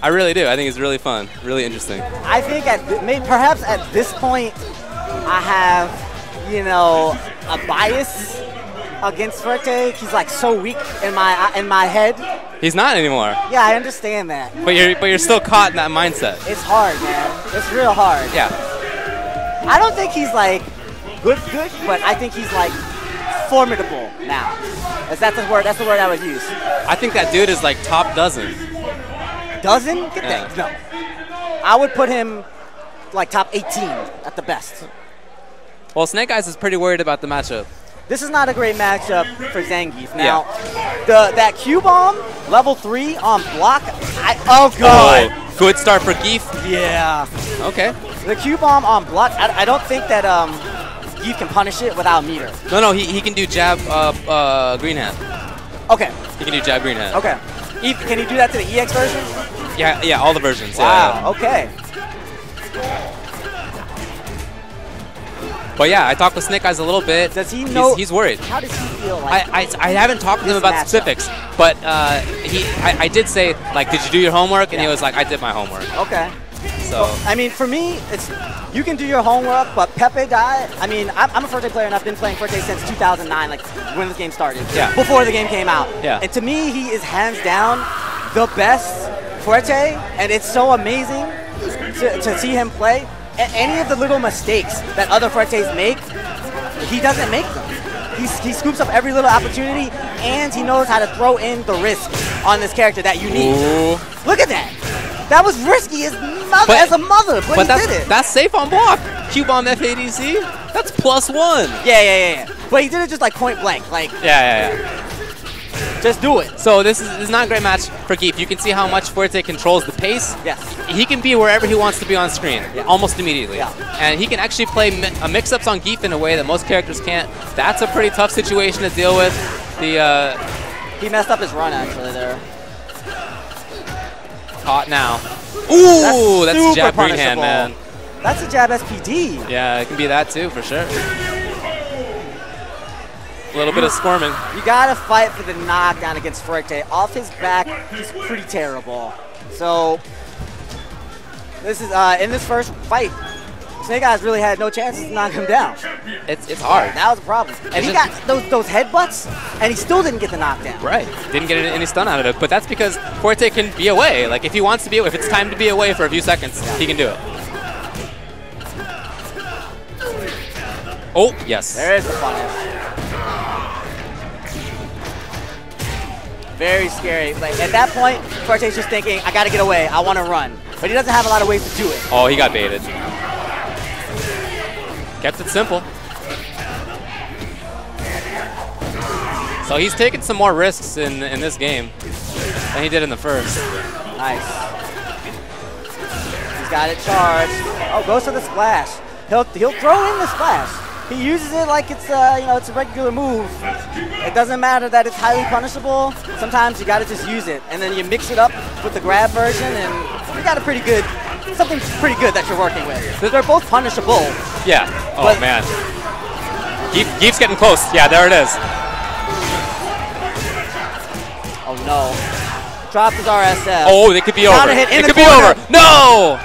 I really do. I think it's really fun, really interesting. I think perhaps at this point, I have, you know, a bias against Fuerte. He's like so weak in my head. He's not anymore. Yeah, I understand that. But you're still caught in that mindset. It's hard, man. It's real hard. Yeah. I don't think he's like good, but I think he's like formidable now. That's the word. That's the word I would use. I think that dude is like top dozen. Dozen? Get that? No. I would put him like top 18 at the best. Well, Snake Eyes is pretty worried about the matchup. This is not a great matchup for Zangief. Now, that Q-bomb, level 3 on block, oh god. Oh, good start for Geef. Yeah. Okay. The Q-bomb on block, I don't think that Geef can punish it without meter. No, he can do jab green hand. Okay. He can do jab green hand. Okay. Can he do that to the EX version? Yeah, all the versions. Wow, yeah. Okay. But yeah, I talked with Snake Eyes a little bit. Does he know? He's worried. How does he feel like I haven't talked to him about specifics, but I did say, like, did you do your homework? And he was like, I did my homework. Okay. So well, I mean, for me, it's you can do your homework, but Pepeday, I mean, I'm a Fuerte player and I've been playing Fuerte since 2009, like when this game started. Yeah. Before the game came out. Yeah. And to me, he is hands down the best Fuerte, and it's so amazing to see him play. Any of the little mistakes that other Fuertes make, he doesn't make them. He scoops up every little opportunity, and he knows how to throw in the risk on this character that you need. Ooh. Look at that. That was risky as a mother, but he did it. That's safe on block. Q-bomb FADC, that's +1. Yeah. But he did it just like point blank. Like, yeah. Just do it. So this is not a great match for Geef. You can see how much Fuerte controls the pace. Yes. He can be wherever he wants to be on screen, almost immediately. Yeah. And he can actually play mix-ups on Geef in a way that most characters can't. That's a pretty tough situation to deal with. He messed up his run actually there. Caught now. Ooh, that's a jab green hand, man. That's a jab SPD. Yeah, it can be that too, for sure. A little bit of squirming. You gotta fight for the knockdown against Fuerte. Off his back, he's pretty terrible. So this is in this first fight, Snake Eyes really had no chances to knock him down. It's hard. That was a problem. And he got those headbutts, and he still didn't get the knockdown. Right. Didn't get any stun out of it. But that's because Fuerte can be away. Like, if he wants to be away, if it's time to be away for a few seconds, he can do it. Oh, yes. There is the punish. Very scary. Like, at that point, Fuerte's just thinking, I gotta get away. I want to run. But he doesn't have a lot of ways to do it. Oh, he got baited. Kept it simple. So he's taken some more risks in this game than he did in the first. Nice. He's got it charged. Oh, goes for the splash. He'll throw in the splash. He uses it like it's it's a regular move. It doesn't matter that it's highly punishable. Sometimes you gotta just use it, and then you mix it up with the grab version, and you got something pretty good that you're working with. Because they're both punishable. Yeah. Oh man. Geef's getting close. Yeah, there it is. Oh no. Dropped his RSF. Oh, it could be over. It could be over. No!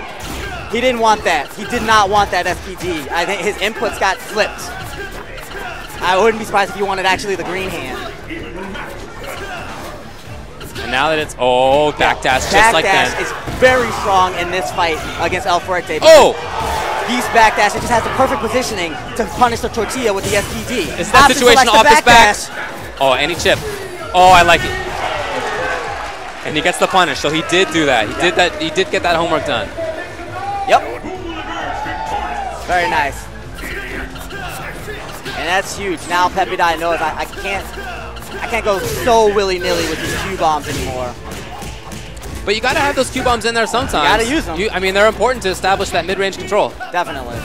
He didn't want that. He did not want that SPD. I think his inputs got flipped. I wouldn't be surprised if he wanted actually the green hand. And now that it's, backdash just like that. Backdash is very strong in this fight against El Fuerte. Oh! He's backdash. It just has the perfect positioning to punish the tortilla with the SPD. Is that situation off his back? Oh, any chip. Oh, I like it. And he gets the punish, so he did do that. He did get that homework done. Yep. Very nice. And that's huge. Now Pepeday knows I can't go so willy-nilly with these Q-bombs anymore. But you got to have those Q-bombs in there sometimes. You got to use them. I mean, they're important to establish that mid-range control. Definitely.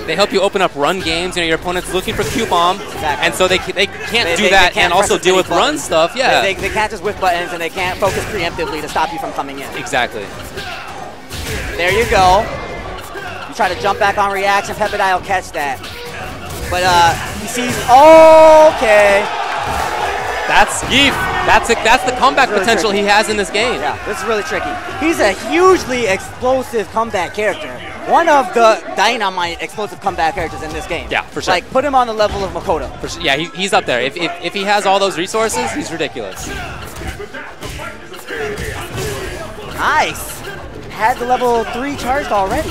They help you open up run games. You know, your opponent's looking for Q-bomb, exactly. And so they can't do that and also deal with run stuff. Yeah. They can't just whiff buttons, and they can't focus preemptively to stop you from coming in. Exactly. There you go. You try to jump back on reaction, Pepeday will catch that. But he sees, okay. That's Geef. That's the comeback really potential tricky. he has in this game. Yeah, this is really tricky. He's a hugely explosive comeback character. One of the dynamite explosive comeback characters in this game. Yeah, for sure. Like, put him on the level of Makoto. For sure. Yeah, he's up there. If he has all those resources, he's ridiculous. Nice. Had the level 3 charged already.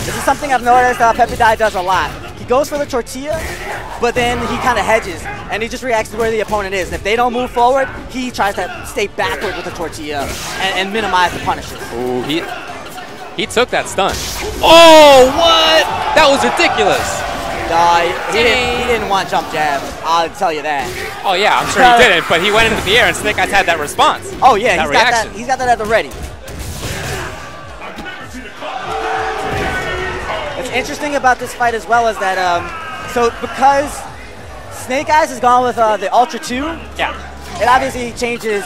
This is something I've noticed Pepeday does a lot. He goes for the tortilla, but then he kind of hedges, and he just reacts to where the opponent is. And if they don't move forward, he tries to stay backward with the tortilla and minimize the punishes. Ooh, he took that stun. Oh, what? That was ridiculous. He didn't want jump jab, I'll tell you that. Oh yeah, I'm sure he didn't, but he went into the air and Snake Eyez had that response. Oh yeah, reaction. He's got that at the ready. What's interesting about this fight as well is that, so because Snake Eyez has gone with the Ultra 2, yeah, it obviously changes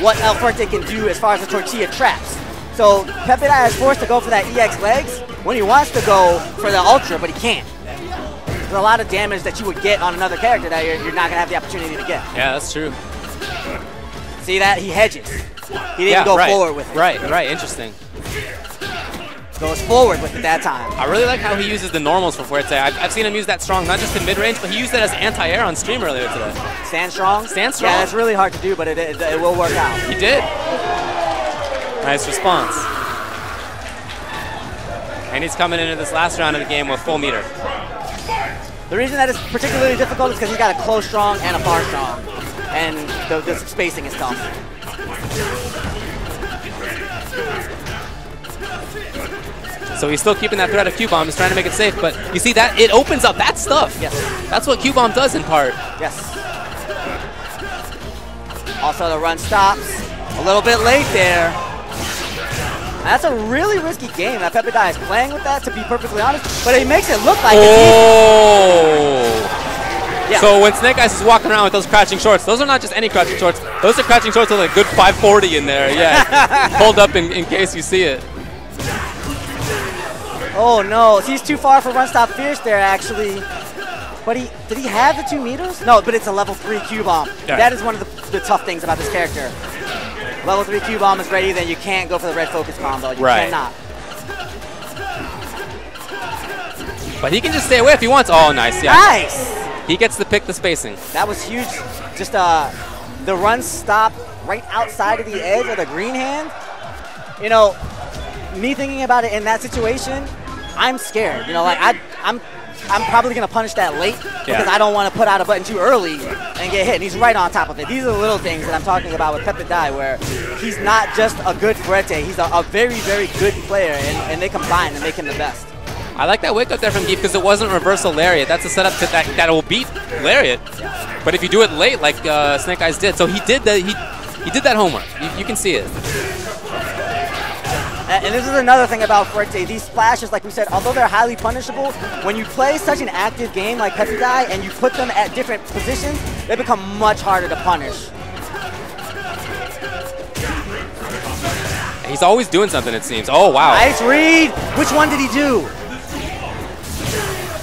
what El Fuerte can do as far as the tortilla traps. So Pepeday is forced to go for that EX legs when he wants to go for the Ultra, but he can't. There's a lot of damage that you would get on another character that you're not going to have the opportunity to get. Yeah, that's true. See that? He hedges. He didn't go forward with it. Right, interesting. Goes forward with it that time. I really like how he uses the normals for Fuerte. I've seen him use that strong, not just in mid-range, but he used it as anti-air on stream earlier today. Stand strong? Stand strong. Yeah, it's really hard to do, but it will work out. He did. Nice response. And he's coming into this last round of the game with full meter. The reason that is particularly difficult is because he's got a close strong and a far strong. And the spacing is tough. So he's still keeping that threat of Q-Bomb. He's trying to make it safe, but you see that? It opens up that stuff. Yes. That's what Q-Bomb does in part. Yes. Also, the run stops. A little bit late there. That's a really risky game that Pepeday is playing with that, to be perfectly honest. But he makes it look like it's easy. Yeah. So when Snake Eyez is walking around with those crouching shorts, those are not just any crouching shorts. Those are crouching shorts with a good 540 in there. Yeah. Hold up in case you see it. Oh no, he's too far for run stop fierce there actually. But did he have the 2 meters? No, but it's a level 3 Q-Bomb. Yeah. That is one of the tough things about this character. Level 3 Q-Bomb is ready, then you can't go for the red focus combo. You cannot. But he can just stay away if he wants. Oh, nice. Yeah. Nice! He gets to pick the spacing. That was huge. Just the run stop right outside of the edge of the green hand. You know, me thinking about it in that situation, I'm scared. You know, like I'm probably going to punish that late because I don't want to put out a button too early and get hit. And he's right on top of it. These are the little things that I'm talking about with Pepeday, where he's not just a good Fuerte. He's a very, very good player, and they combine to make him the best. I like that wake up there from Geef because it wasn't reversal Lariat. That's a setup that will beat Lariat. Yeah. But if you do it late, like Snake Eyez did, so he did that homework. You can see it. And this is another thing about Fuerte. These splashes, like we said, although they're highly punishable, when you play such an active game like Pepeday and you put them at different positions, they become much harder to punish. He's always doing something, it seems. Oh, wow. Nice read. Which one did he do?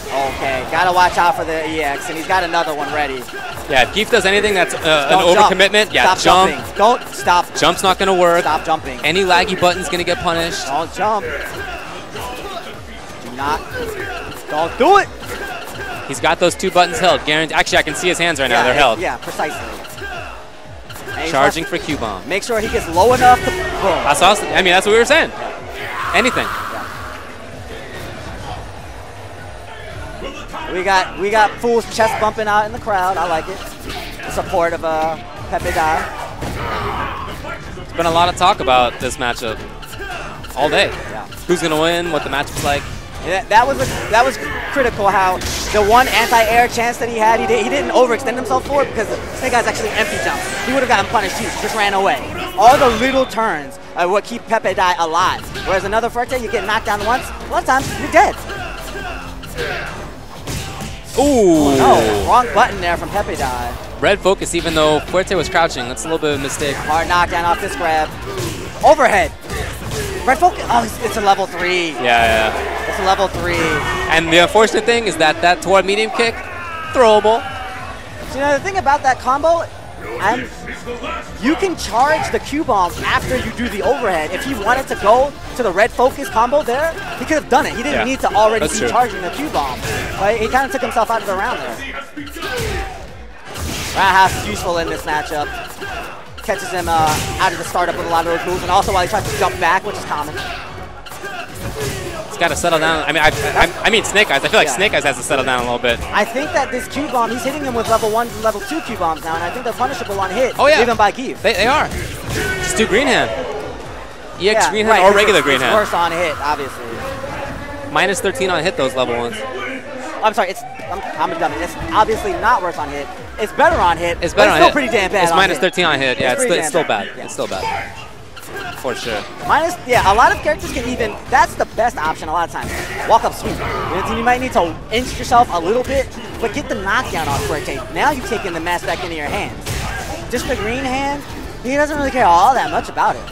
Okay, gotta watch out for the EX, and he's got another one ready. Yeah, if Geef does anything that's an overcommitment, stop jump. Jumping. Don't stop. Jump's not gonna work. Stop jumping. Any laggy button's gonna get punished. Don't jump. Do not. Don't do it. He's got those 2 buttons held. Guaranteed. Actually, I can see his hands right now. They're held. Yeah, precisely. Charging for Q-Bomb. Make sure he gets low enough to boom. That's awesome. I mean, that's what we were saying. Anything. We got fools chest bumping out in the crowd. I like it. The support of Pepeday. There's been a lot of talk about this matchup all day. Yeah. Who's gonna win? What the matchup's like. Yeah, that was critical. How the one anti-air chance that he had, he didn't overextend himself for it because Snake Eyez actually empty jumped. He would have gotten punished too. Just ran away. All the little turns are what keep Pepeday alive. Whereas another Fuerte, you get knocked down once, a lot of times you're dead. Ooh. Oh, no, wrong button there from Pepeday. Red focus, even though Fuerte was crouching. That's a little bit of a mistake. Hard knockdown off this grab. Overhead. Red focus. Oh, it's a level 3. Yeah. It's a level 3. And the unfortunate thing is that toward medium kick, throwable. So, the thing about that combo, you can charge the Q-bomb after you do the overhead. If he wanted to go to the red focus combo there, he could have done it. He didn't need to already be charging the Q-bomb. He kind of took himself out of the round there. Roundhouse is useful in this matchup. Catches him out of the startup with a lot of those moves, and also while he tries to jump back, which is common. Got to settle down. I mean, Snake Eyes. I feel like Snake Eyes has to settle down a little bit. I think that this Q-bomb, he's hitting him with level 1 and level 2 Q-bombs now, and I think they're punishable on hit, even by Give. They are. Just do green hand. EX green hand or regular green hand. It's worse on hit, obviously. Minus 13 on hit, those level ones. I'm sorry, I'm a dummy. It's obviously not worse on hit. It's better on hit. It's better on hit. It's still pretty damn bad. It's minus 13 on hit. Yeah, it's still bad. Yeah. It's still bad. For sure. A lot of characters can even, that's the best option a lot of times. Walk up sweep. You might need to inch yourself a little bit, but get the knockdown on Fuerte. Now you've taken the match back into your hands. Just the green hand, he doesn't really care all that much about it.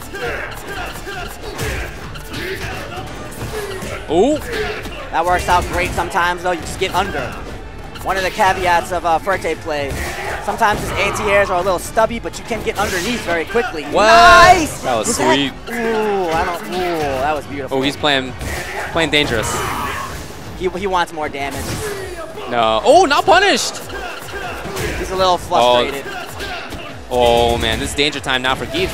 Ooh. That works out great sometimes, though. You just get under. One of the caveats of Fuerte play. Sometimes his anti-airs are a little stubby, but you can get underneath very quickly. What? Nice! That was sweet. That was beautiful. Oh, he's playing dangerous. He wants more damage. No. Oh, not punished! He's a little frustrated. Oh man, this is danger time now for Keith.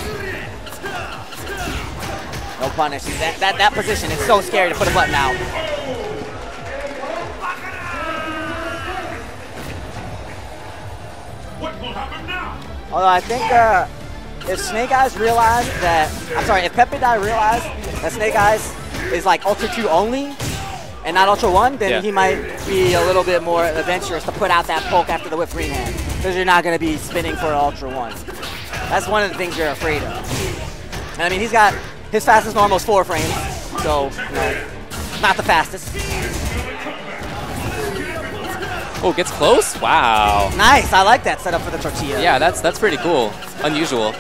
No punish. That position, it's so scary to put a button out. Although I think if Snake Eyes realized that, if Pepeday realized that Snake Eyes is like Ultra 2 only and not Ultra 1, then he might be a little bit more adventurous to put out that poke after the whip green hand, because you're not going to be spinning for Ultra 1. That's one of the things you're afraid of. And I mean, he's got, his fastest normal is 4 frames, so, not the fastest. Oh, gets close? Wow. Nice. I like that setup for the tortilla. Yeah, that's pretty cool. Unusual.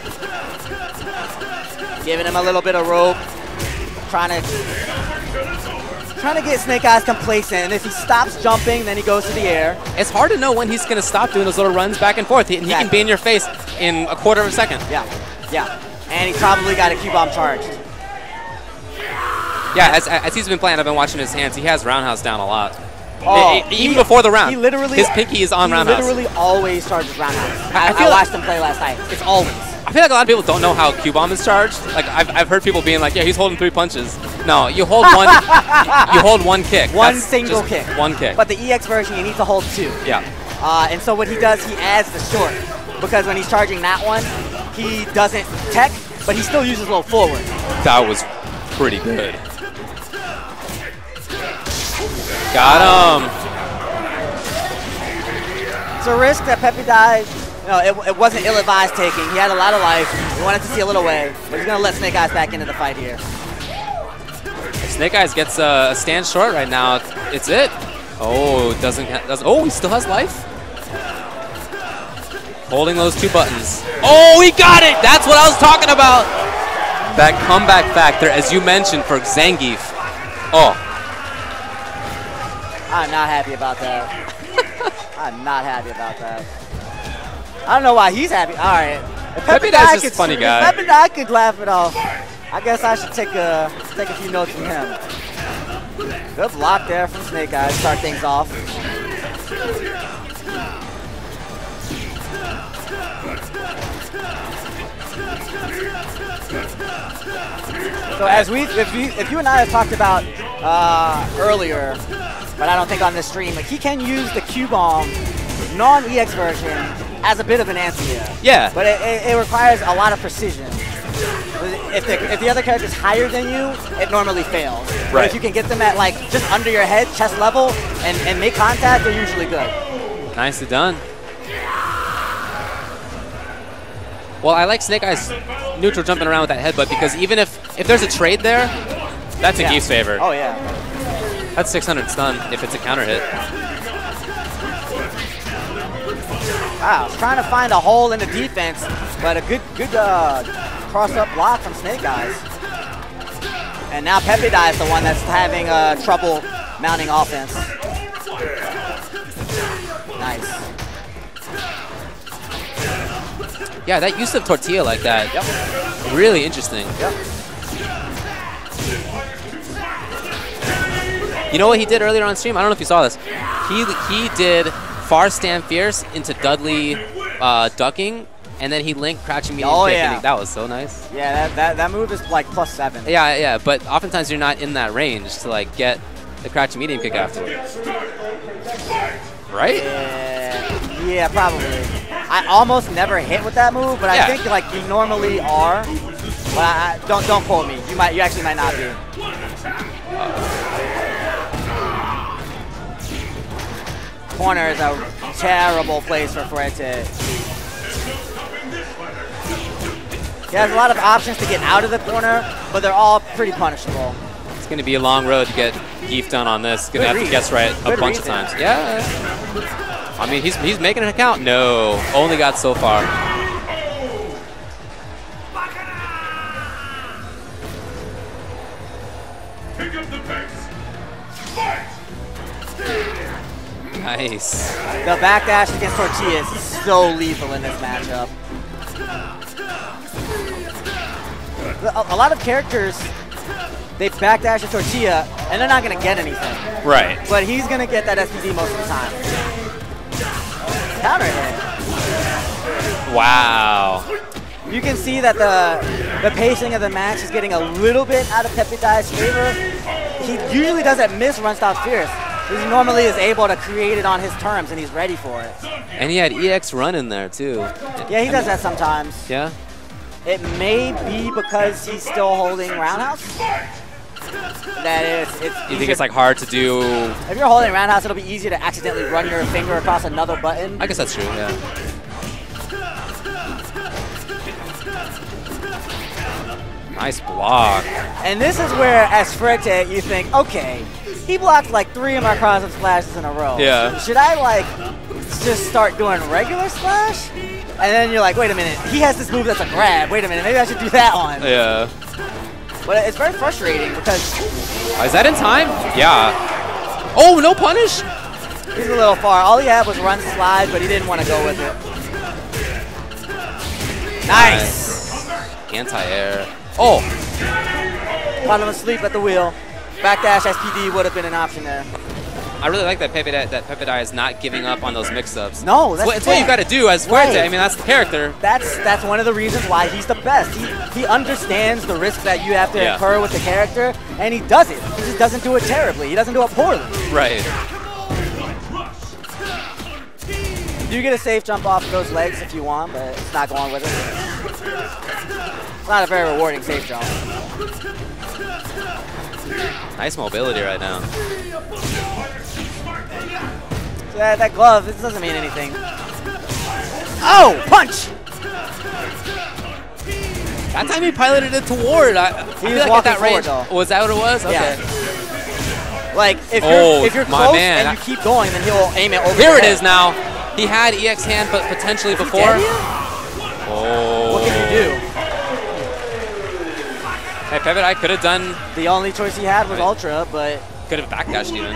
Giving him a little bit of rope. Trying to get Snake Eyes complacent. And if he stops jumping, then he goes to the air. It's hard to know when he's going to stop doing those little runs back and forth. He can be in your face in a quarter of a second. Yeah. And he's probably got a Q-bomb charged. Yeah, as he's been playing, I've been watching his hands. He has roundhouse down a lot. Even before the round, his pinky is on roundhouse. He literally always charges roundhouse. I watched him play last night. It's always. I feel like a lot of people don't know how Q-bomb is charged. Like I've heard people being like, yeah, he's holding 3 punches. No, you hold one. You hold one kick. One single kick. One kick. But the EX version, you need to hold 2. Yeah. And so what he does, he adds the short, because when he's charging that one, he doesn't tech, but he still uses low forward. That was pretty good. Got him. It's a risk that Pepeday, it wasn't ill-advised taking. He had a lot of life. He wanted to see a little way, but he's going to let Snake Eyes back into the fight here. If Snake Eyes gets a stand short right now, it's it. Oh, he still has life? Holding those 2 buttons. Oh, he got it! That's what I was talking about! That comeback factor, as you mentioned, for Zangief. Oh. I'm not happy about that. I'm not happy about that. I don't know why he's happy. All right. Pepeday's just a funny guy. If Pepeday could laugh it off, I guess I should take a few notes from him. Good block there from Snake Eyes. Start things off. So as if you and I have talked about earlier, but I don't think on this stream, like he can use the Q-bomb non-EX version as a bit of an anti-air. Yeah. But it requires a lot of precision. If the other character is higher than you, it normally fails. Right. But if you can get them at like just under your head, chest level, and make contact, they're usually good. Nicely done. Well, I like Snake Eyes neutral jumping around with that headbutt, because even if there's a trade there, that's in Geef's favor. Oh yeah. That's 600 stun if it's a counter hit. Wow, trying to find a hole in the defense, but a good cross-up block from Snake Eyes. And now Pepeday is the one that's having trouble mounting offense. Nice. Yeah, that use of tortilla like that. Yep. Really interesting. Yep. You know what he did earlier on stream? I don't know if you saw this. He did far stand fierce into Dudley ducking, and then he linked crouching medium kick. Yeah. And that was so nice. Yeah, that move is like +7. Yeah, yeah, but oftentimes you're not in that range to like get the crouching medium kick afterwards. Right? Yeah, probably. I almost never hit with that move, but I think like you normally are. But don't quote me. You actually might not be. Corner is a terrible place for Fuerte. He has a lot of options to get out of the corner, but they're all pretty punishable. It's going to be a long road to get Geef done on this. Going to have to guess right a bunch of times. Yeah. I mean, he's making an account. No, only got so far. Pick up the pace. Fight. Nice. The backdash against Tortilla is so lethal in this matchup. A lot of characters, they backdash a Tortilla, and they're not going to get anything. Right. But he's going to get that SPD most of the time. Counter hit. Wow. You can see that the pacing of the match is getting a little bit out of Pepeday's favor. He usually doesn't miss run stop fierce. He normally is able to create it on his terms, and he's ready for it. And he had EX run in there, too. Yeah, he does that sometimes. Yeah? It may be because he's still holding roundhouse. That it's you think it's like hard to do? If you're holding roundhouse, it'll be easier to accidentally run your finger across another button. I guess that's true, yeah. Nice block. And this is where, as Fuerte, you think, okay, he blocked like 3 of my cross-up splashes in a row. Yeah. Should I like just start doing regular splash? And then you're like, wait a minute, he has this move that's a grab. Wait a minute, maybe I should do that one. Yeah. But it's very frustrating because... Is that in time? Yeah. Oh, no punish? He's a little far. All he had was run slide, but he didn't want to go with it. Nice. Anti-air. Oh. Caught him asleep at the wheel. Backdash SPD would have been an option there. I really like that Pepeday is not giving up on those mix-ups. No, that's it's what you got to do as Fuerte. Right. I mean, that's the character. That's one of the reasons why he's the best. He understands the risk that you have to incur with the character, and he does it. He just doesn't do it terribly. He doesn't do it poorly. Right. You get a safe jump off of those legs if you want, but it's not going with it. It's not a very rewarding safe jump. Nice mobility right now. Yeah, that glove, this doesn't mean anything. Oh, punch! That time he piloted it toward. I feel like at that range. Was that what it was? Okay. Yeah. Like, if you're my close man. and you keep going, then he'll aim it over Here your it head. is now. He had EX hand, but potentially before. Oh. What can you do? Hey, Pepeday could have done. The only choice he had was Ultra, but... Could have backdashed even.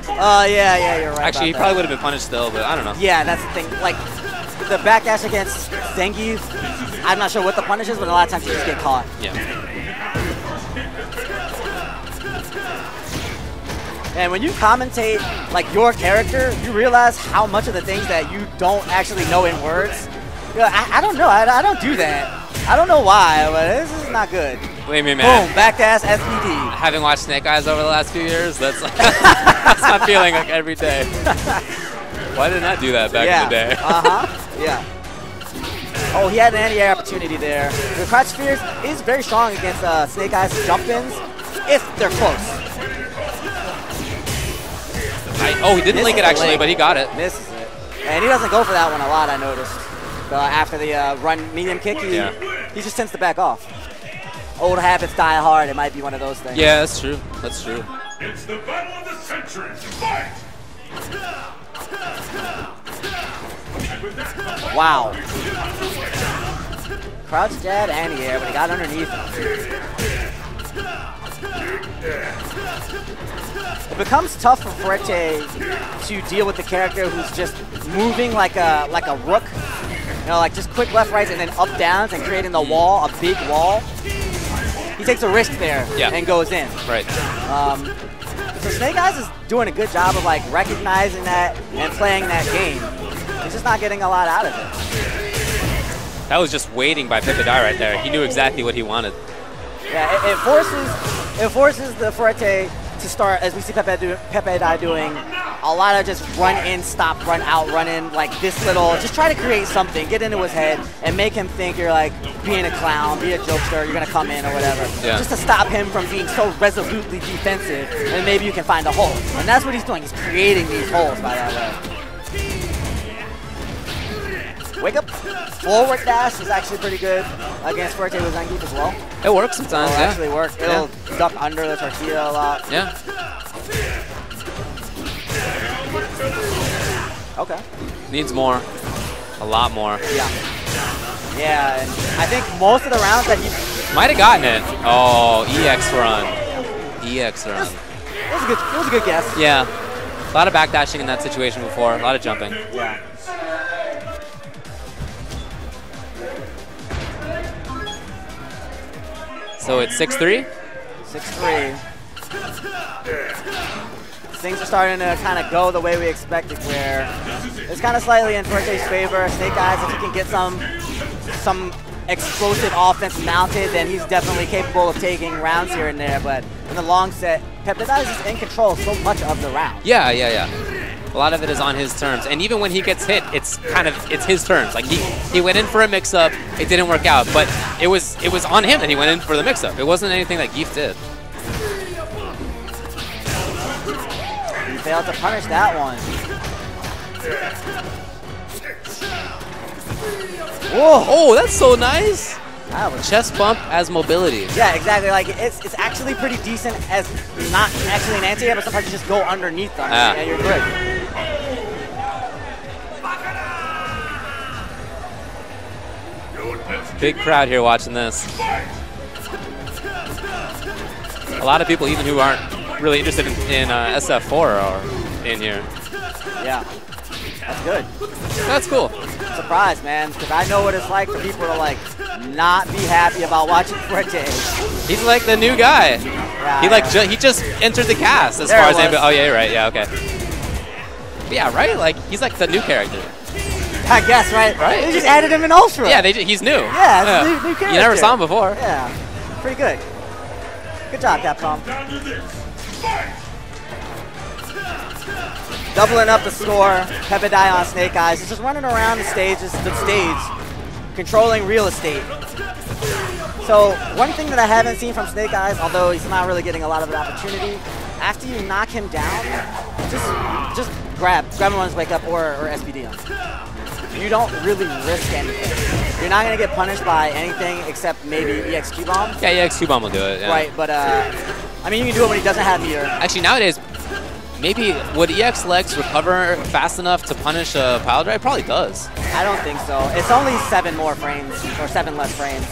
Yeah, you're right. Actually, he probably would have been punished still, but I don't know. Yeah, that's the thing. Like, the backdash against Zangief, I'm not sure what the punish is, but a lot of times you just get caught. Yeah. And when you commentate, like, your character, you realize how much of the things that you don't actually know in words. You're like, I don't know. I don't do that. I don't know why, but this is not good. Wait a minute, man. Boom, backdash SPD. Having watched Snake Eyes over the last few years, that's like, that's my feeling like every day. Why didn't I do that back in the day? Yeah. Oh, he had an anti-air opportunity there. The crouch spheres is very strong against Snake Eyes jump-ins if they're close. Oh, he didn't link it actually, but he got it. Misses it. And he doesn't go for that one a lot, I noticed. After the run medium kick, he just tends to back off. Old habits die hard. It might be one of those things. Yeah, that's true. That's true. It's the battle of the centuries. Fight! Wow. Crouch jab anti-air, but he got underneath him. It becomes tough for Fuerte to deal with the character who's just moving like a rook. You know, like just quick left rights and then up downs and creating the wall, a big wall. He takes a risk there and goes in. Right. So Snake Eyes is doing a good job of like recognizing that and playing that game. He's just not getting a lot out of it. That was just waiting by Pepeday right there. He knew exactly what he wanted. Yeah, it forces the Fuerte to start, as we see Pepeday doing, a lot of just run in, stop, run out, run in, like this little, just try to create something, get into his head, and make him think you're like being a clown, be a jokester, you're gonna come in or whatever. Yeah. Just to stop him from being so resolutely defensive, and maybe you can find a hole. And that's what he's doing, he's creating these holes by that way. Wake up, forward dash is actually pretty good against Fuerte with Zangief as well. It works sometimes, It'll actually work. It'll duck under the tortilla a lot. Yeah. Okay. Needs more. A lot more. Yeah. Yeah, and I think most of the rounds that he... Might have gotten it. Oh, EX run. EX run. It was a good guess. Yeah. A lot of backdashing in that situation before. A lot of jumping. Yeah. So it's 6-3? 6-3. Things are starting to kind of go the way we expected, where it's kind of slightly in Fuerte's favor. Snake Eyes, if he can get some explosive offense mounted, then he's definitely capable of taking rounds here and there. But in the long set, Pepeday is just in control so much of the round. Yeah. A lot of it is on his terms, and even when he gets hit, it's his terms. Like he went in for a mix-up, it didn't work out, but it was on him that he went in for the mix-up. It wasn't anything that Geef did. He failed to punish that one. Whoa! Oh, that's so nice. That was Chest bump as mobility. Yeah, exactly. Like it's actually pretty decent as not actually an anti-air, but sometimes you just go underneath them and you're good. Big crowd here watching this. A lot of people, even who aren't really interested in SF4, are in here. Yeah, that's good. That's cool. Surprised, man, because I know what it's like for people to like not be happy about watching Fuerte. He's like the new guy. Yeah, He just entered the cast as There far it as anybody. was. Oh yeah, you're right. Yeah, okay. Yeah, right. Like he's like the new character. I guess, right? Right. They just added him in Ultra. Yeah, he's new. Yeah, it's a new character. You never saw him before. Yeah, pretty good. Good job, Capcom. Doubling up the score. Pepeday on Snake Eyes. He's just running around the stage, controlling real estate. So one thing that I haven't seen from Snake Eyes, although he's not really getting a lot of an opportunity, after you knock him down, just grab him on his wake up or SPD him. You don't really risk anything. You're not going to get punished by anything except maybe EX Q-Bomb. Yeah, EX Q-Bomb will do it. Yeah. Right, but I mean, you can do it when he doesn't have meter. Actually, nowadays, maybe would EX Lex recover fast enough to punish a pile drive? Probably does. I don't think so. It's only 7 more frames, or 7 less frames.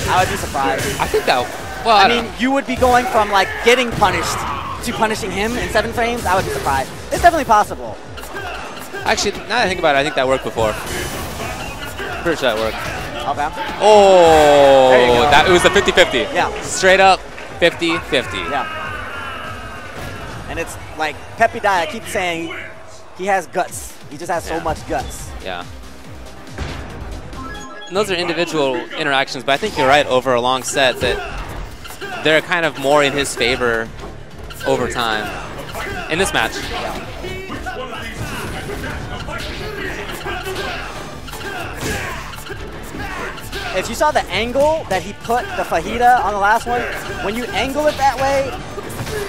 I would be surprised. I think that, well, I mean, you would be going from like getting punished to punishing him in 7 frames. I would be surprised. It's definitely possible. Actually, now that I think about it, I think that worked before. Pretty sure that worked. Okay. Oh, There you go. It was the 50-50. Yeah. Straight up 50-50. Yeah. And it's like Pepeday, I keep saying he has guts. He just has so much guts. Yeah. And those are individual interactions, but I think you're right, over a long set that they're kind of more in his favor over time in this match. Yeah. If you saw the angle that he put the fajita on the last one, when you angle it that way,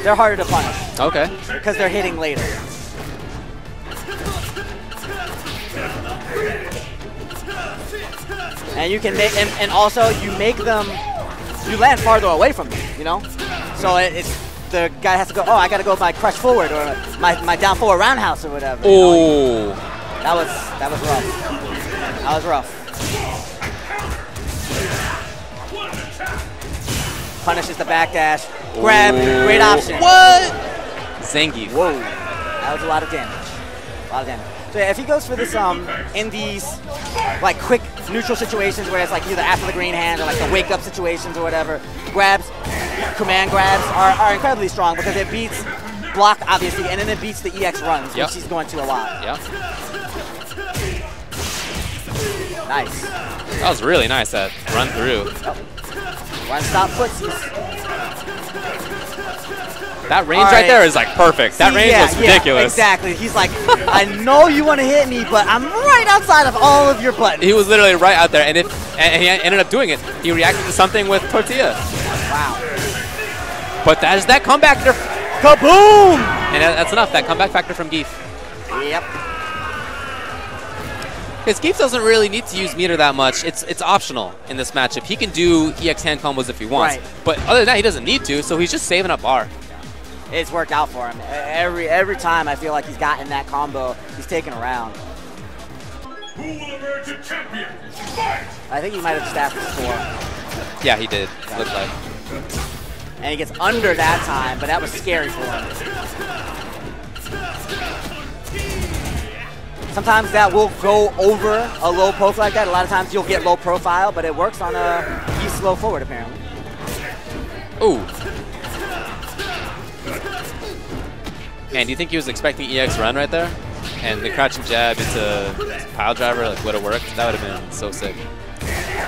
they're harder to punish. Okay. Because they're hitting later. And you can make, and also you make them, you land farther away from them, you know? So it's, the guy has to go, oh, I gotta go my crush forward or my down forward roundhouse or whatever. Oh. You know? That was rough. That was rough. Punishes the backdash. Grab, great option. What? Zangief. Whoa. That was a lot of damage. A lot of damage. So yeah, if he goes for this in these like quick neutral situations where it's like either after the green hand or like the wake up situations or whatever, grabs, command grabs are incredibly strong because it beats block obviously, and then it beats the EX runs, which he's going to a lot. Yep. Nice. That was really nice, that run through. Yep. One stop footsies. That range right there is like perfect. That range was ridiculous. Exactly. He's like, I know you want to hit me, but I'm right outside of all of your buttons. He was literally right out there, and he ended up doing it. He reacted to something with Tortilla. Wow. But that is that comeback factor. Kaboom! And that's enough, that comeback factor from Geef. Yep. Because Geef doesn't really need to use meter that much. It's optional in this matchup. He can do EX hand combos if he wants. Right. But other than that, he doesn't need to, so he's just saving up bar. It's worked out for him. Every time I feel like he's gotten that combo, he's taken a round. Who will emerge a champion? Fight! I think he might have just asked for score. Yeah, he did. Looked like. And he gets under that time, but that was scary for him. Sometimes that will go over a low poke like that. A lot of times you'll get low profile, but it works on a slow forward apparently. Ooh. Man, do you think he was expecting EX run right there? And the crouching jab into pile driver like would have worked? That would have been so sick.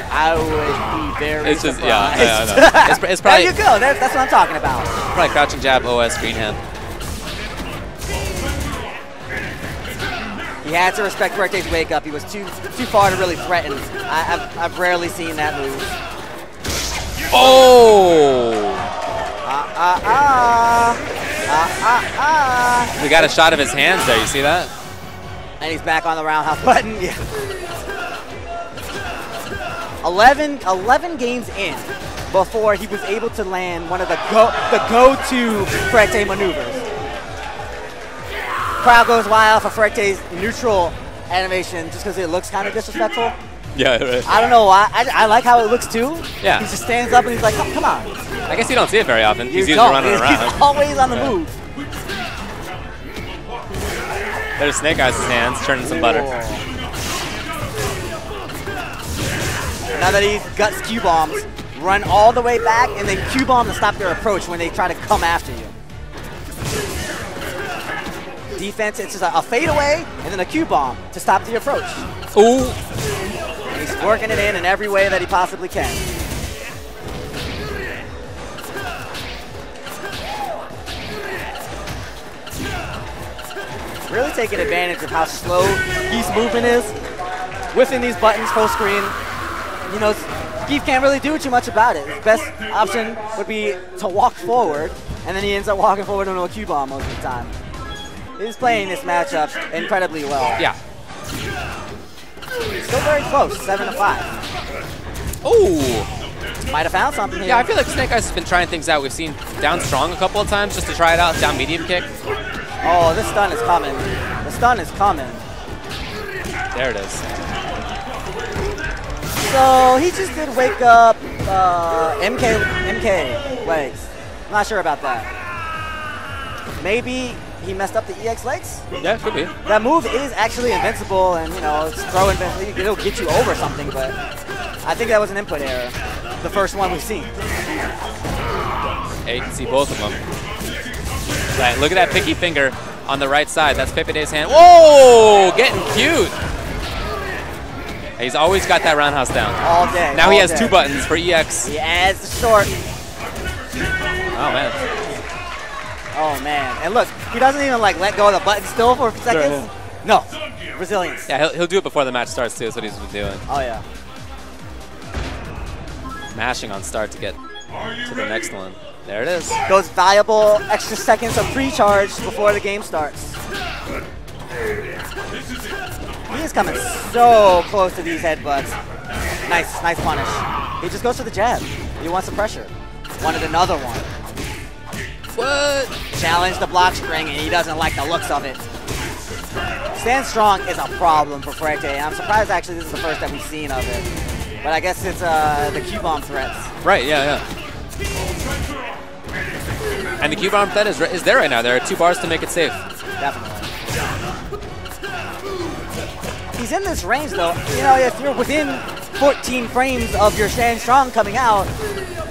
I would be very surprised. It's probably, there you go. That's what I'm talking about. Probably crouching jab OS green hand. He had to respect Fuerte's wake up. He was too far to really threaten. I've rarely seen that move. Oh! We got a shot of his hands there. You see that? And he's back on the roundhouse button. Yeah. 11 games in before he was able to land one of the go-to Fuerte maneuvers. Crowd goes wild for Fuerte's neutral animation just because it looks kind of disrespectful. Yeah, right. I don't know why. I like how it looks too. Yeah. He just stands up and he's like, oh, come on. I guess you don't see it very often. He's usually running around. He's always on the move. There's Snake Eyes' hands, churning some butter. Now that he guts Q-bombs, run all the way back and then Q-bomb to stop their approach when they try to come after you. Defense, it's just a fadeaway and then a Q-bomb to stop the approach. Ooh. And he's working it in every way that he possibly can. Really taking advantage of how slow Geef's movement is. Whiffing these buttons full screen. You know, Geef can't really do too much about it. His best option would be to walk forward, and then he ends up walking forward into a Q-bomb most of the time. He's playing this matchup incredibly well. Yeah. Still very close, 7-5. Ooh. Might have found something here. Yeah, I feel like Snake Eyes has been trying things out. We've seen down strong a couple of times just to try it out. Down medium kick. Oh, this stun is coming. The stun is coming. There it is. So he just did wake up MK legs. I'm not sure about that. Maybe he messed up the EX legs? Yeah, could be. That move is actually invincible, and you know, it's throw invincible. It'll get you over something, but I think that was an input error. The first one we've seen. Yeah, you can see both of them. Right, look at that picky finger on the right side. That's Pepeday's hand. Whoa, getting cute. He's always got that roundhouse down. All day. Now he has 2 buttons for EX. He adds the short. Oh, man. Oh, man. And look, he doesn't even like let go of the button still for seconds. No. Resilience. Yeah, he'll do it before the match starts, too. That's what he's been doing. Oh, yeah. Mashing on start to get to the next one. There it is. Those valuable extra seconds of pre-charge before the game starts. He is coming so close to these headbutts. Nice punish. He just goes for the jab. He wants the pressure. Wanted another one. What? Challenge the block string, and he doesn't like the looks of it. Stand strong is a problem for Fuerte. I'm surprised actually this is the first that we've seen of it. But I guess it's the Q-bomb threats. Right, yeah. And the Q-bomb threat is there right now. There are 2 bars to make it safe. Definitely. he's in this range though. You know, if you're within 14 frames of your stand strong coming out,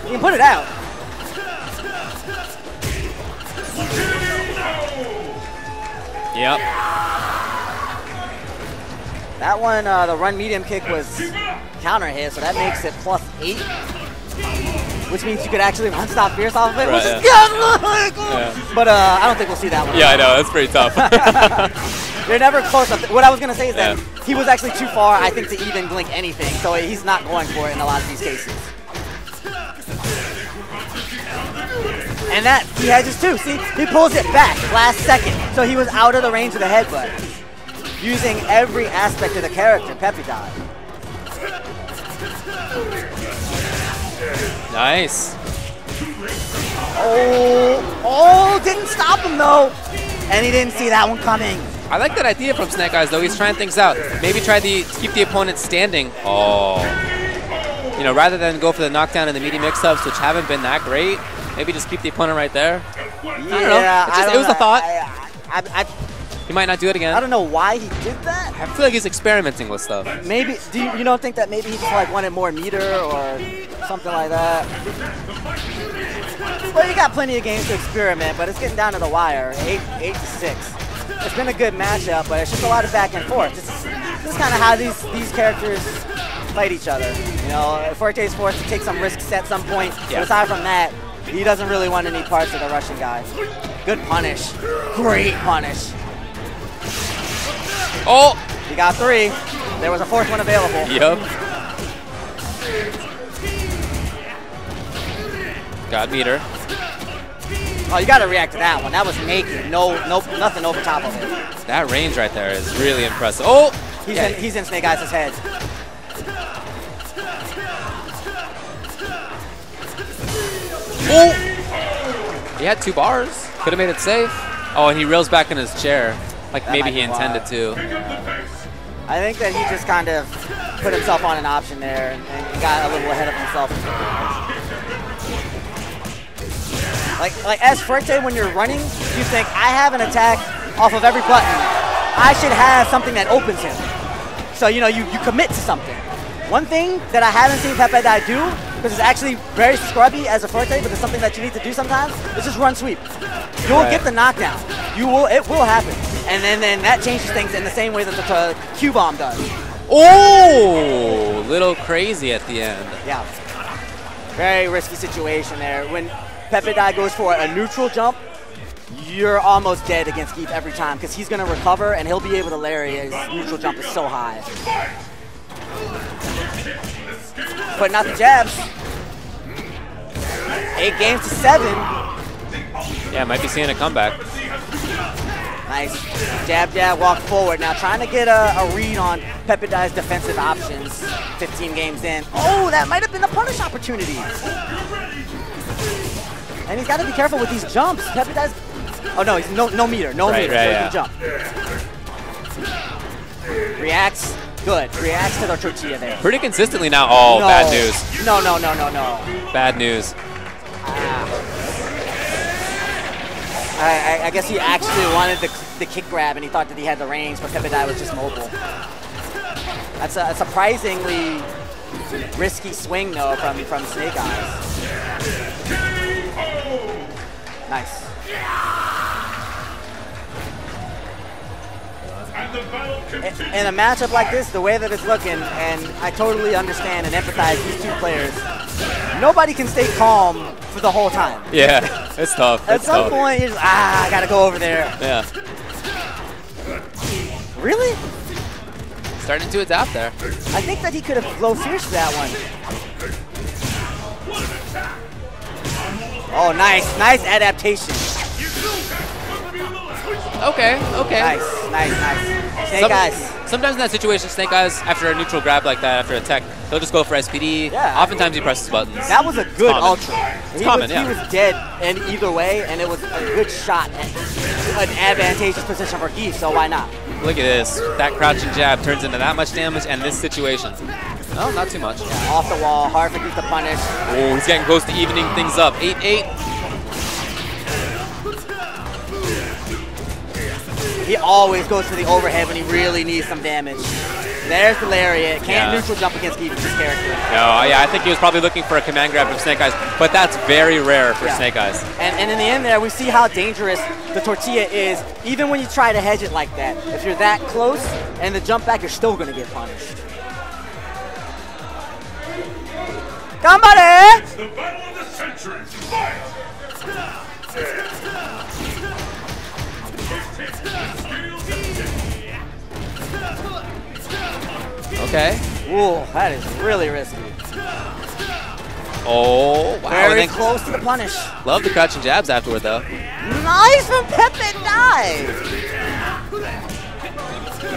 you can put it out. Yep. That one, the run medium kick was counter hit, so that makes it +8, which means you could actually run stop fierce off of it. Right, Which is But I don't think we'll see that one. Yeah, I know. That's pretty tough. They're never close up. What I was going to say is that he was actually too far, I think, to even blink anything, so he's not going for it in a lot of these cases. And that, he hedges too. See, he pulls it back last second, so he was out of the range of the headbutt. Using every aspect of the character, Pepeday. Nice. Oh, didn't stop him though. And he didn't see that one coming. I like that idea from Snake Eyes though. He's trying things out. Maybe try to keep the opponent standing. Oh. You know, rather than go for the knockdown and the meaty mix-ups, which haven't been that great, maybe just keep the opponent right there. I don't know. It was a thought. He might not do it again. I don't know why he did that. I feel like he's experimenting with stuff. Maybe, you don't think that maybe he just like wanted more meter or something like that? Well, you got plenty of games to experiment, but it's getting down to the wire, 8-6. It's been a good matchup, but it's just a lot of back and forth. This is kind of how these characters fight each other. You know, Forte's forced to take some risks at some point, but aside from that, he doesn't really want any parts of the Russian guy. Good punish. Great punish. Oh! He got 3. There was a 4th one available. Yep. Got meter. Oh, you got to react to that one. That was naked. Nothing over top of it. That range right there is really impressive. Oh! He's in Snake Eyes' head. Oh! He had 2 bars. Could have made it safe. Oh, and he reels back in his chair. Like maybe he intended to. I think that he just kind of put himself on an option there and got a little ahead of himself. Like as Forte, when you're running, you think, I have an attack off of every button. I should have something that opens him. So, you know, you commit to something. One thing that I haven't seen Pepeday do, because it's actually very scrubby as a Forte, but it's something that you need to do sometimes, is just run sweep. You'll get the knockdown. It will happen. And then that changes things in the same way that the Q-bomb does. Oh! Little crazy at the end. Yeah. Very risky situation there. When Pepeday goes for a neutral jump, you're almost dead against Geef every time because he's going to recover and he'll be able to lariat. His neutral jump is so high. Putting out the jabs. 8 games to 7. Yeah, might be seeing a comeback. Nice. Jab, jab, walk forward. Now trying to get a read on Pepeday's defensive options 15 games in. Oh, that might have been a punish opportunity. And he's got to be careful with these jumps. Pepeday's... Oh, no, he's no meter. No meter. So he can jump. Reacts. Good. Reacts to the tortilla there. Pretty consistently now. Oh, no. Bad news. No. Bad news. I guess he actually wanted the kick grab and he thought that he had the range, but Pepeday was just mobile. That's a surprisingly risky swing though from Snake Eyes. Nice. In a matchup like this, the way that it's looking, and I totally understand and empathize these two players, nobody can stay calm for the whole time. Yeah, it's tough. At some point, you're just, I gotta go over there. Yeah. Really? Starting to adapt there. I think that he could have low fierce that one. Oh, nice adaptation. Okay. Nice. Snake Eyes. Sometimes in that situation, Snake Eyes, after a neutral grab like that, after a tech, he'll just go for SPD. Yeah. Oftentimes he presses buttons. That was a good ultra. He was dead in either way, and it was a good shot at an advantageous position for Geef, so why not? Look at this. That crouching jab turns into that much damage, and this situation. No, not too much. Yeah, off the wall, hard for Geef to punish. Oh, he's getting close to evening things up. 8-8. He always goes for the overhead when he really needs some damage. There's the lariat. Can't neutral jump against this character. No, yeah, I think he was probably looking for a command grab from Snake Eyes, but that's very rare for Snake Eyes. And in the end there, we see how dangerous the tortilla is, even when you try to hedge it like that. If you're that close and the jump back, you're still going to get punished. Gambare! It's the battle of the century. Fight! Okay. Ooh, that is really risky. Oh, wow. Very close to the punish. Love the crouching jabs afterward, though. Nice from Pepeday!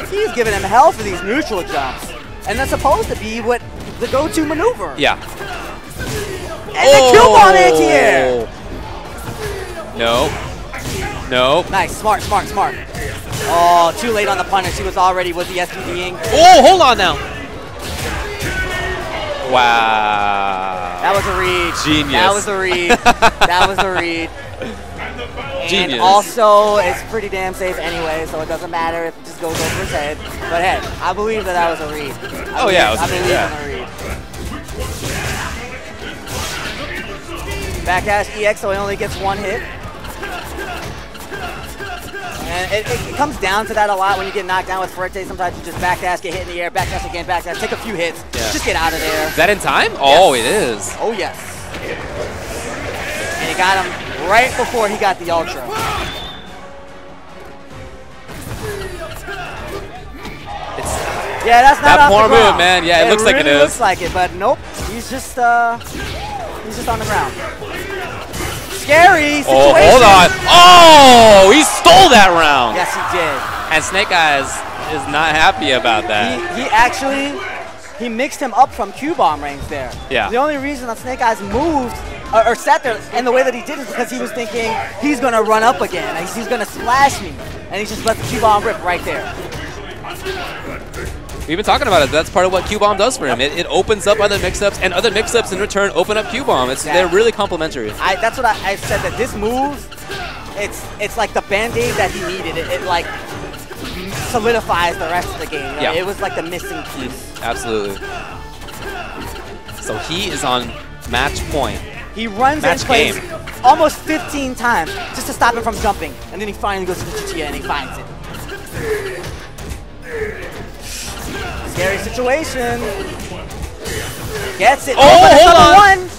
He's giving him hell for these neutral jumps. And that's supposed to be what the go-to maneuver. Yeah. And the Q-bomb anti-air! No. No. Nice, smart, smart, smart. Oh, too late on the punish. He was already with the SPDing. Oh, hold on now. Wow. That was a read. Genius. That was a read. That was a read. Genius. And also, it's pretty damn safe anyway, so it doesn't matter if it just goes over his head. But hey, I believe that was a read. I believe in a read. Backdash EX, so he only gets one hit. And it comes down to that a lot when you get knocked down with Fuerte. Sometimes you just backdash, get hit in the air, backdash again, backdash, take a few hits, just get out of there. Is that in time? Oh, it is. Oh, yes. And he got him right before he got the Ultra. Yeah, that's not that off poor the ground. move, man. Yeah, it looks like it really is. Looks like it, but nope. He's just on the ground. Scary situation. Oh, hold on. Oh, he stole that round. Yes, he did. And Snake Eyes is not happy about that. He mixed him up from Q-bomb range there. Yeah. The only reason that Snake Eyes moved or sat there in the way that he did is because he was thinking he's going to run up again. He's going to splash me. And he just let the Q-bomb rip right there. We've been talking about it. That's part of what Q-bomb does for him. It opens up other mix-ups, and other mix-ups in return open up Q-bomb. They're really complementary. That's what I said, that this move, it's like the Band-Aid that he needed. It like solidifies the rest of the game. You know? It was like the missing piece. Absolutely. So he is on match point. He runs and plays almost 15 times just to stop him from jumping, and then he finally goes to the tortilla and he finds it. Scary situation. Gets it. Oh, hold on.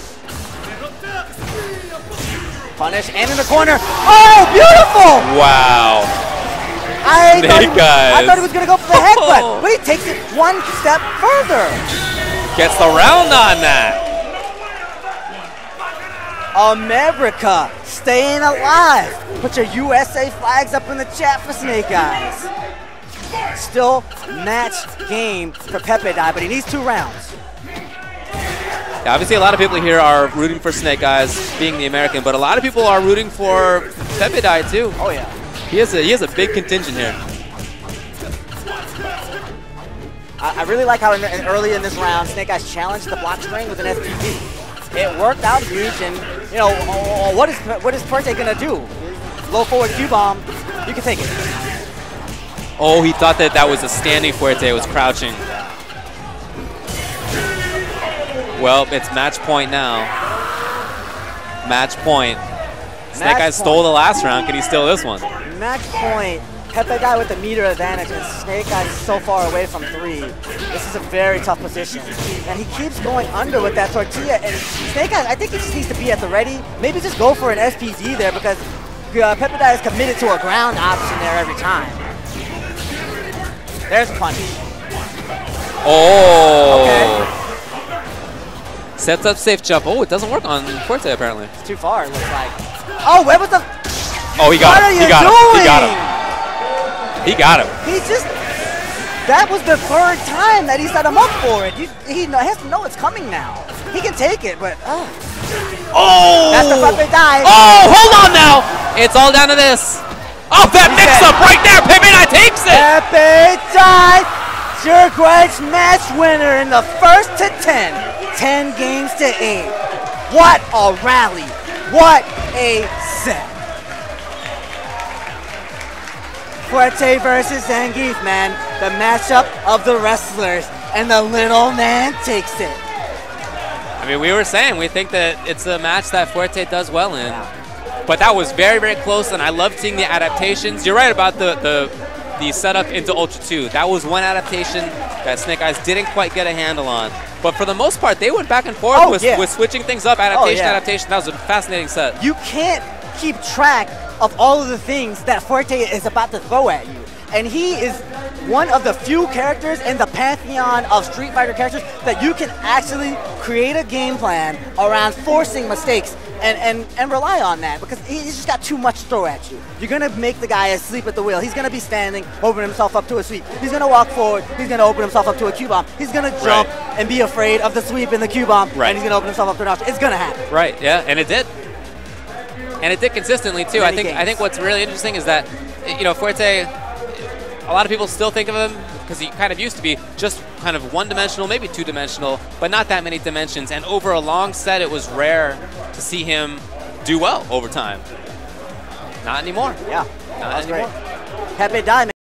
Punish and in the corner. Oh, beautiful! Wow. I thought he was going to go for the headbutt, but he takes it one step further. Gets the round on that. America staying alive. Put your USA flags up in the chat for Snake Eyes. Still match game for Pepeday, but he needs 2 rounds. Yeah, obviously, a lot of people here are rooting for Snake Eyes, being the American, but a lot of people are rooting for Pepeday too. Oh yeah, he has a big contingent here. I really like how early in this round, Snake Eyes challenged the block string with an FGC. It worked out huge, and you know what is Fuerte gonna do? Low forward Q-bomb, you can take it. Oh, he thought that was a standing Fuerte. It was crouching. Well, it's match point now. Match point. Snake Eyes stole the last round. Can he steal this one? Match point. Pepeday with the meter advantage, and Snake Eyes is so far away from 3. This is a very tough position. And he keeps going under with that tortilla. And Snake Eyes, I think he just needs to be at the ready. Maybe just go for an SPD there, because Pepeday is committed to a ground option there every time. There's a punish. Oh. Okay. Sets up safe jump. Oh, it doesn't work on Fuerte apparently. It's too far, it looks like. Oh, where was the... Oh, he got him. He got him. He got him. He got him. He just... That was the 3rd time that he set him up for it. He has to know it's coming now. He can take it, but... Oh! That's the Pepeday. Oh, hold on now! It's all down to this. Oh, that mix-up right there! Pepeday takes it! Pepeday, Jerk Wedge match winner in the 1st to 10. 10 games to 8. What a rally. What a set. Fuerte versus Zangief, man. The matchup of the wrestlers, and the little man takes it. I mean, we were saying we think that it's a match that Fuerte does well in. But that was very, very close, and I loved seeing the adaptations. You're right about the setup into Ultra 2. That was one adaptation that Snake Eyes didn't quite get a handle on. But for the most part, they went back and forth with switching things up, adaptation, adaptation. That was a fascinating set. You can't keep track of all of the things that Fuerte is about to throw at you. And he is one of the few characters in the pantheon of Street Fighter characters that you can actually create a game plan around forcing mistakes and rely on that, because he's just got too much to throw at you. You're going to make the guy asleep at the wheel. He's going to be standing, opening himself up to a sweep. He's going to walk forward. He's going to open himself up to a Q-bomb. He's going to jump and be afraid of the sweep and the Q-bomb, and he's going to open himself up to an option. It's going to happen. Right, yeah, and it did. And it did consistently, too. I think what's really interesting is that, you know, Fuerte, a lot of people still think of him, because he kind of used to be just kind of one-dimensional, maybe two-dimensional, but not that many dimensions. And over a long set, it was rare to see him do well over time. Not anymore. Yeah, not anymore. Pepeday.